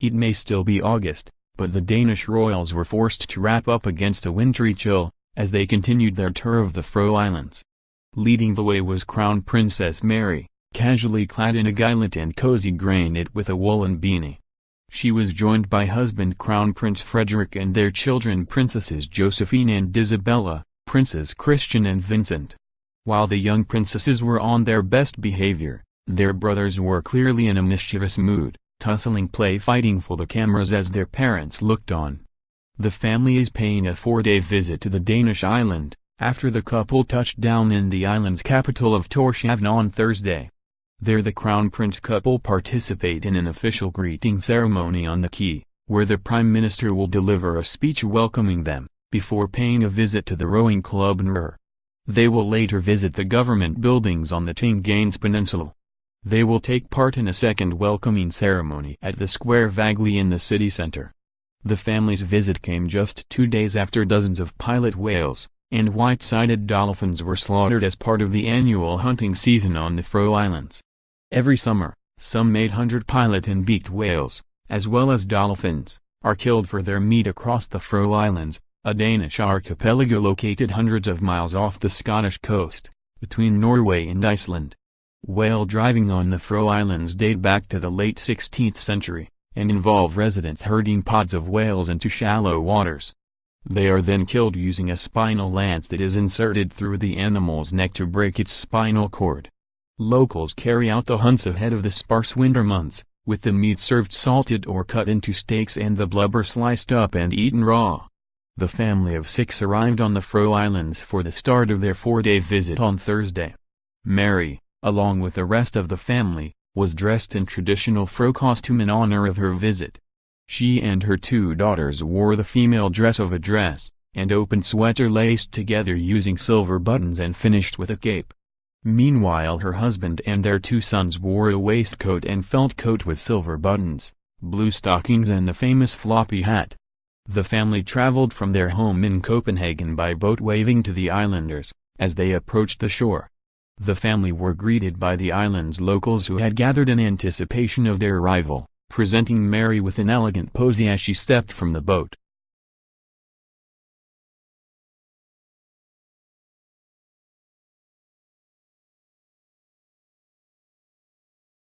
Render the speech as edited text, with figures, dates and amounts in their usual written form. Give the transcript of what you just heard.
It may still be August, but the Danish royals were forced to wrap up against a wintry chill, as they continued their tour of the Faroe Islands. Leading the way was Crown Princess Mary, casually clad in a guylet and cozy grey knit with a woolen beanie. She was joined by husband Crown Prince Frederick and their children Princesses Josephine and Isabella, Princes Christian and Vincent. While the young princesses were on their best behavior, their brothers were clearly in a mischievous mood, tussling fighting for the cameras as their parents looked on. The family is paying a 4-day visit to the Danish island, after the couple touched down in the island's capital of Tórshavn on Thursday. There the Crown Prince couple participate in an official greeting ceremony on the quay, where the Prime Minister will deliver a speech welcoming them, before paying a visit to the rowing club Nr. They will later visit the government buildings on the Tinganes Peninsula. They will take part in a second welcoming ceremony at the Square Vagley in the city center. The family's visit came just 2 days after dozens of pilot whales and white-sided dolphins were slaughtered as part of the annual hunting season on the Faroe Islands. Every summer, some 800 pilot and beaked whales, as well as dolphins, are killed for their meat across the Faroe Islands, a Danish archipelago located hundreds of miles off the Scottish coast, between Norway and Iceland. Whale driving on the Faroe Islands date back to the late 16th century, and involve residents herding pods of whales into shallow waters. They are then killed using a spinal lance that is inserted through the animal's neck to break its spinal cord. Locals carry out the hunts ahead of the sparse winter months, with the meat served salted or cut into steaks and the blubber sliced up and eaten raw. The family of 6 arrived on the Faroe Islands for the start of their 4-day visit on Thursday. Mary, along with the rest of the family, was dressed in traditional Faroe costume in honor of her visit. She and her 2 daughters wore the female dress of a dress, and open sweater laced together using silver buttons and finished with a cape. Meanwhile her husband and their 2 sons wore a waistcoat and felt coat with silver buttons, blue stockings and the famous floppy hat. The family traveled from their home in Copenhagen by boat waving to the islanders, as they approached the shore. The family were greeted by the island's locals who had gathered in anticipation of their arrival, presenting Mary with an elegant posy as she stepped from the boat.